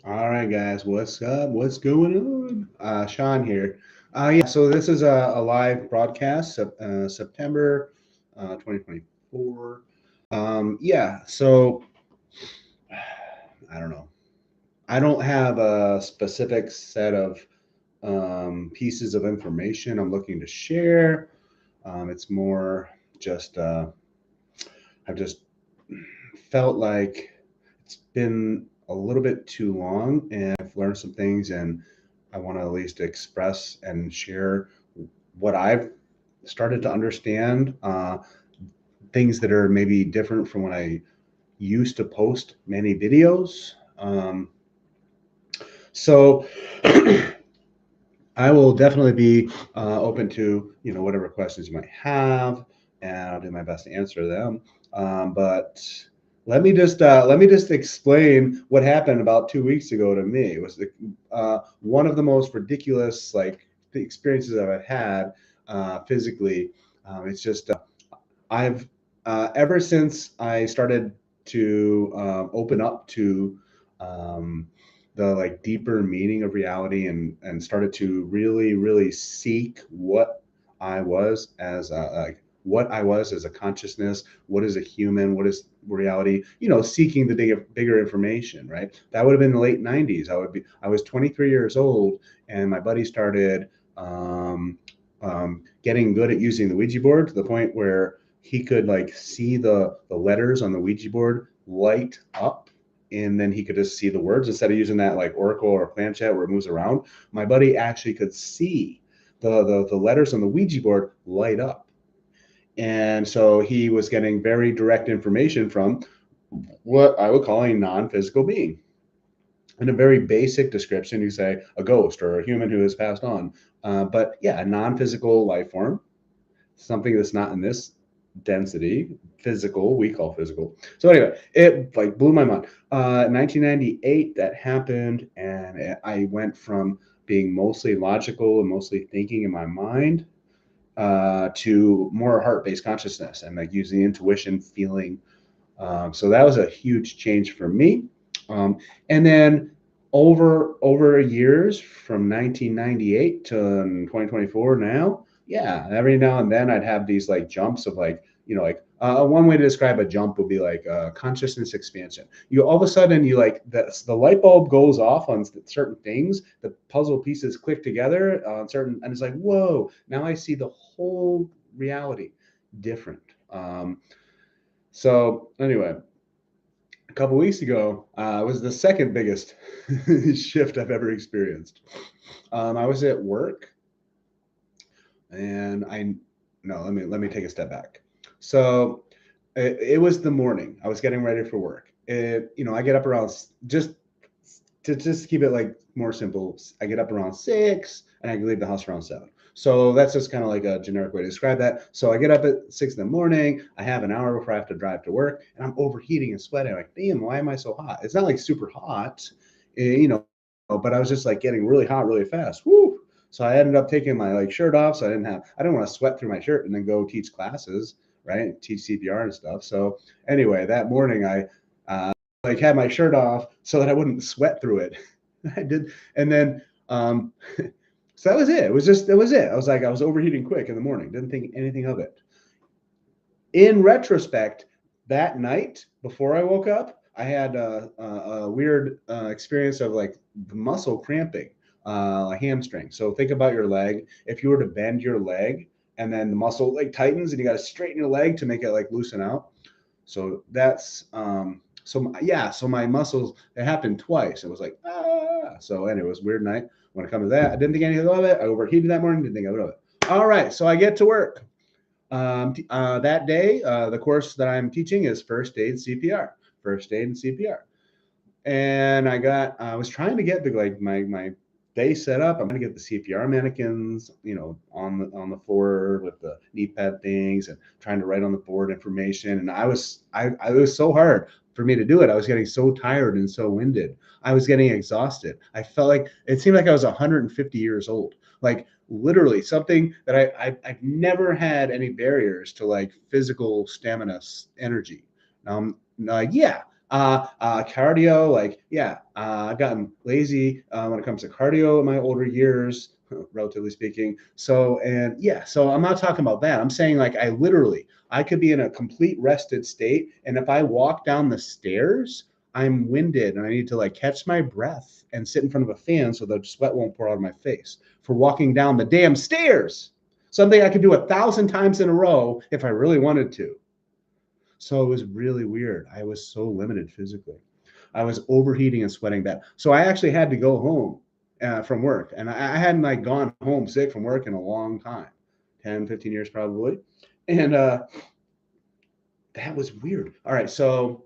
All right, guys, what's up? What's going on? Sean here. Yeah, so this is a live broadcast, September 2024. Yeah, so I don't know. I don't have a specific set of pieces of information I'm looking to share. It's more just, I've just felt like it's been a little bit too long and I've learned some things and I want to at least express and share what I've started to understand, things that are maybe different from when I used to post many videos. So I will definitely be open to whatever questions you might have, and I'll do my best to answer them. But let me just explain what happened about 2 weeks ago to me. It was one of the most ridiculous the experiences I've had physically. It's just I've ever since I started to open up to um, the deeper meaning of reality and started to really seek what I was as a consciousness, what is a human, what is reality, seeking the bigger information, right? That would have been the late 90s. I was 23 years old and my buddy started getting good at using the Ouija board to the point where he could see the letters on the Ouija board light up, and then he could just see the words instead of using that Oracle or planchette where it moves around. My buddy actually could see the letters on the Ouija board light up, and so he was getting very direct information from what I would call a non-physical being. In a very basic description, you say a ghost or a human who has passed on. But yeah, a non-physical life form, something that's not in this density, physical, we call physical. So anyway, it blew my mind. 1998, that happened, and I went from being mostly logical and mostly thinking in my mind to more heart-based consciousness and using intuition, feeling. So that was a huge change for me. And then over years from 1998 to 2024 now, yeah, every now and then I'd have these jumps of one way to describe a jump would be consciousness expansion. You all of a sudden you the light bulb goes off on certain things, the puzzle pieces click together on certain, and it's like, whoa, now I see the whole reality different. So anyway, a couple weeks ago was the second biggest shift I've ever experienced. I was at work, and I no, let me take a step back. So it was the morning. I was getting ready for work. I get up around just keep it more simple. I get up around 6 and I can leave the house around 7. So that's just kind of like a generic way to describe that. So I get up at 6 in the morning. I have an hour before I have to drive to work, and I'm overheating and sweating. I'm like, damn, why am I so hot? It's not super hot, but I was just getting really hot really fast. Woo! So I ended up taking my shirt off. So I didn't want to sweat through my shirt and then go teach classes, right? Teach CPR and stuff. So anyway, that morning I had my shirt off so that I wouldn't sweat through it. I did, and then so that was it. That was it. I was overheating quick in the morning. Didn't think anything of it. In retrospect, that night before I woke up, I had a weird experience of the muscle cramping, a hamstring. So think about your leg. If you were to bend your leg and then the muscle tightens and you got to straighten your leg to make it loosen out. So that's yeah. So my muscles, it happened twice. It was ah. So anyway, it was a weird night. When it comes to that, I didn't think anything of it. I overheated that morning. Didn't think of it. All right. So I get to work. That day, the course that I'm teaching is first aid CPR, first aid and CPR. And I was trying to get my day set up. I'm going to get the CPR mannequins, on the floor with the knee pad things, and trying to write on the board information. And it was so hard for me to do it. I was getting so tired and so winded. I was getting exhausted. I felt like it seemed like I was 150 years old. Literally something that I've never had any barriers to physical stamina energy. Yeah, Cardio, like, yeah, I've gotten lazy when it comes to cardio in my older years, relatively speaking. So, and yeah, so I'm not talking about that. I'm saying like I could be in a complete rested state. And if I walk down the stairs, I'm winded and I need to like catch my breath and sit in front of a fan so the sweat won't pour out of my face for walking down the damn stairs. Something I could do 1,000 times in a row if I really wanted to. So it was really weird. I was so limited physically. I was overheating and sweating bad. So I actually had to go home from work. And I hadn't like gone home sick from work in a long time, 10, 15 years probably. And that was weird. All right. So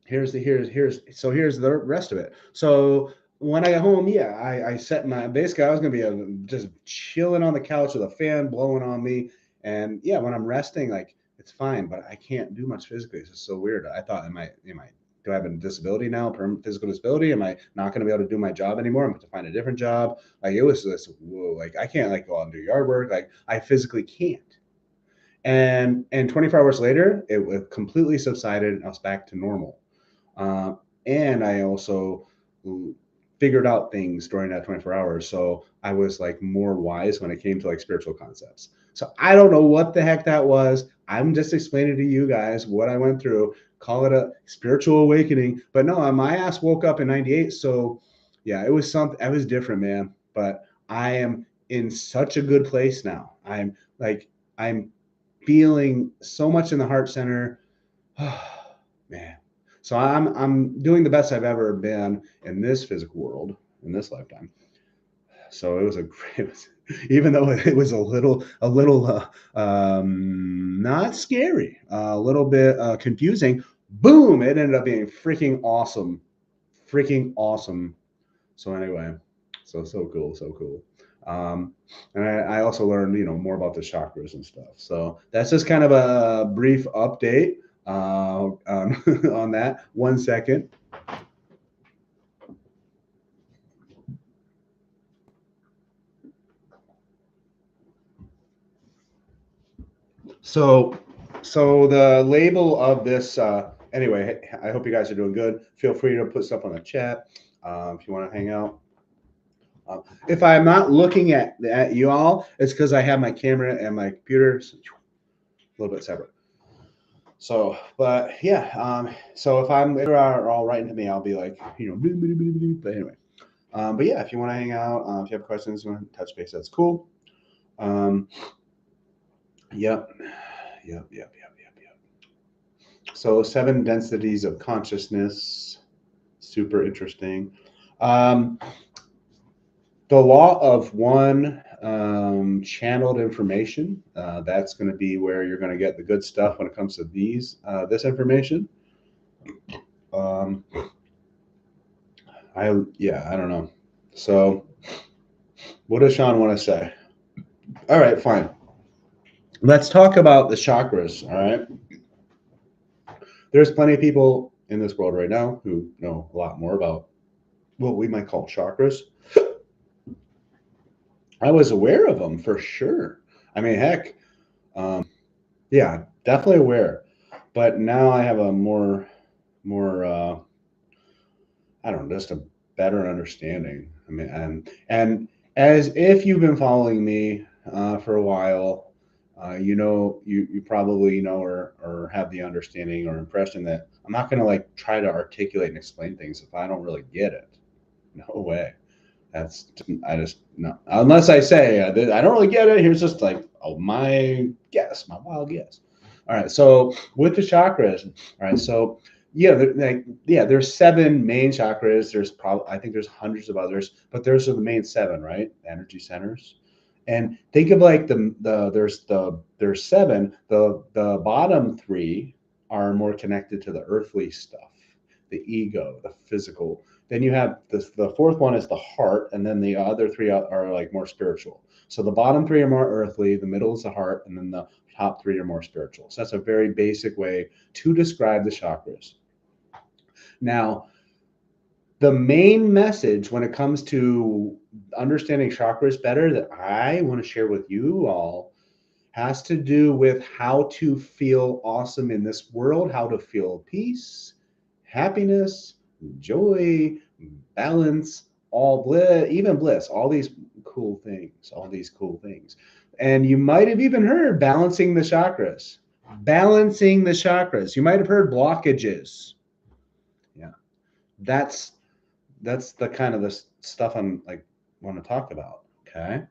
here's the rest of it. So when I got home, yeah, I set my, basically I was going to be just chilling on the couch with a fan blowing on me. And yeah, when I'm resting, like it's fine, but I can't do much physically. It's just so weird. I thought, do I have a disability now, physical disability? Am I not going to be able to do my job anymore? I'm going to find a different job. Like it was this, whoa, like I can't like go out and do yard work. Like I physically can't. And 24 hours later, it completely subsided and I was back to normal. Uh, and I also figured out things during that 24 hours. So I was like more wise when it came to like spiritual concepts. So I don't know what the heck that was. I'm just explaining to you guys what I went through. Call it a spiritual awakening. But no, my ass woke up in 98. So yeah, it was something, it was different, man. But I am in such a good place now. I'm feeling so much in the heart center. Man. So I'm doing the best I've ever been in this physical world in this lifetime. So it was even though it was not scary, a little bit confusing. Boom! It ended up being freaking awesome. So anyway, so cool, so cool. And I also learned more about the chakras and stuff. So that's just kind of a brief update on that. 1 second. So, so the label of this. Anyway, I hope you guys are doing good. Feel free to put stuff on the chat if you want to hang out. If I'm not looking at you all, it's because I have my camera and my computer a little bit separate. So, but yeah, so if they're all writing to me, I'll be like, but anyway, but yeah, if you want to hang out, if you have questions, you want to touch base, that's cool. Um, yep. So 7 densities of consciousness, super interesting. The law of one channeled information. That's going to be where you're going to get the good stuff when it comes to this information. I don't know. So, what does Sean want to say? All right, fine. Let's talk about the chakras. All right. There's plenty of people in this world right now who know a lot more about what we might call chakras. I was aware of them for sure. I mean, heck, yeah, definitely aware. But now I have a more, I don't know, just a better understanding. I mean, and as if you've been following me for a while, you probably know or have the understanding or impression that I'm not going to like try to articulate and explain things if I don't really get it. No way. I just no. Unless I say I don't really get it. Here's just like my guess, my wild guess. All right. So with the chakras, all right. So there's 7 main chakras. I think there's hundreds of others, but those are the main 7, right? Energy centers. And think of like there's 7. The bottom 3 are more connected to the earthly stuff, the ego, the physical. Then you have the fourth one is the heart, and then the other 3 are like more spiritual. So the bottom 3 are more earthly, the middle is the heart, and then the top 3 are more spiritual. So that's a very basic way to describe the chakras. Now, the main message when it comes to understanding chakras better that I want to share with you all has to do with how to feel awesome in this world, how to feel peace, happiness, joy, balance, all bliss, even bliss, all these cool things, all these cool things. And you might have even heard balancing the chakras. Balancing the chakras. You might have heard blockages. Yeah. That's the kind of the stuff I'm like want to talk about. Okay.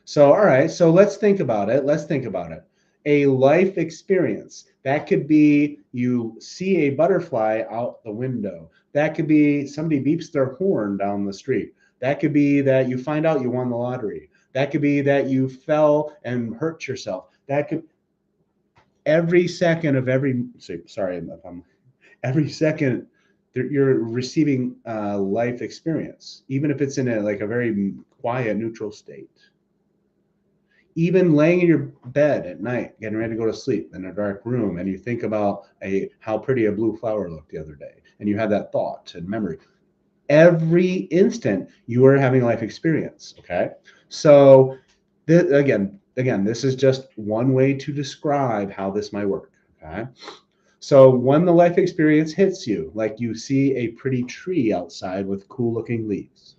So all right, so let's think about it. Let's think about it. A life experience. That could be you see a butterfly out the window. That could be somebody beeps their horn down the street. That could be that you find out you won the lottery. That could be that you fell and hurt yourself. That could every second of every sorry if I'm every second you're receiving life experience, even if it's in a like a very quiet, neutral state. Even laying in your bed at night, getting ready to go to sleep in a dark room, and you think about how pretty a blue flower looked the other day, and you have that thought and memory. Every instant you are having a life experience. Okay, so again, this is just one way to describe how this might work. Okay. So when the life experience hits you, like you see a pretty tree outside with cool looking leaves,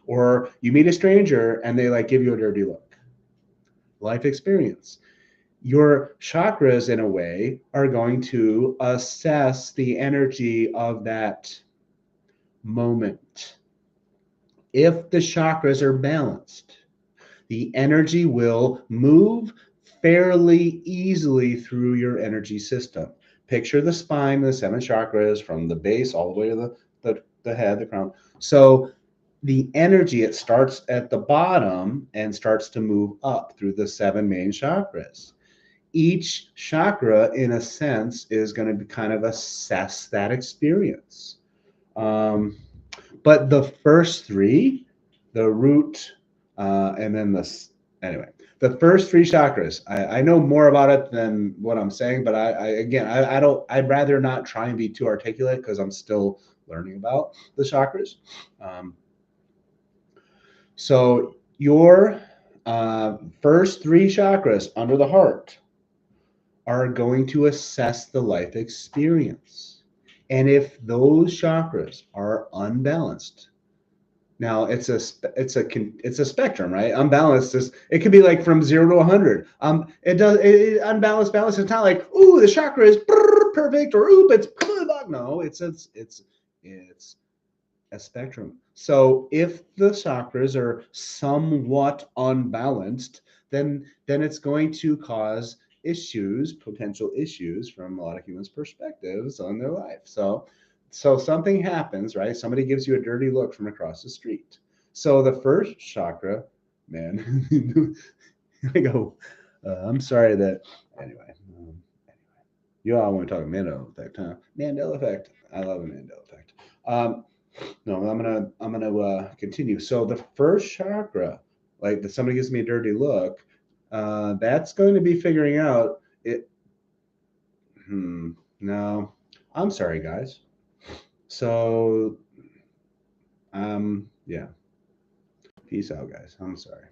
or you meet a stranger and they like give you a dirty look, life experience. Your chakras, in a way, are going to assess the energy of that moment. If the chakras are balanced, the energy will move fairly easily through your energy system. Picture the spine, the seven chakras from the base all the way to the head, the crown. So the energy, it starts at the bottom and starts to move up through the seven main chakras. Each chakra, in a sense, is going to be kind of assess that experience. Um, but the first three, the root, and then anyway, the first three chakras. I know more about it than what I'm saying, but I don't. I'd rather not try and be too articulate because I'm still learning about the chakras. Um, so your first three chakras under the heart are going to assess the life experience, and if those chakras are unbalanced. Now it's a spectrum, right? Unbalanced is it could be like from 0 to 100. Unbalanced balance. It's not like ooh the chakra is perfect or oop it's no. It's a spectrum. So if the chakras are somewhat unbalanced, then it's going to cause potential issues from a lot of humans' perspectives on their life. So something happens, right? Somebody gives you a dirty look from across the street. So the first chakra, man, I go, I'm sorry that, anyway. You all want to talk Mandela effect, huh? Mandela effect. I love a Mandela effect. No, I'm gonna continue. So the first chakra, like that somebody gives me a dirty look, that's going to be figuring out it. No, I'm sorry, guys. So, yeah. Peace out, guys. I'm sorry.